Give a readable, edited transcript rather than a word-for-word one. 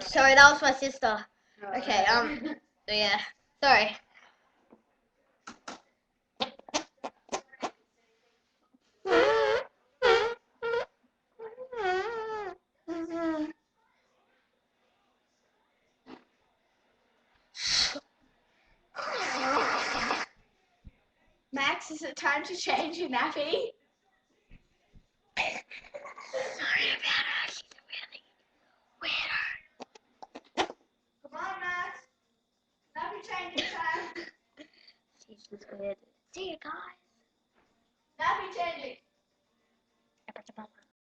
Sorry, that was my sister. Okay, yeah. Sorry. Max, is it time to change your nappy? Sorry about her. She's really weirder. Come on, Max. Nappy changing time. She's just weird. See you guys. Nappy changing.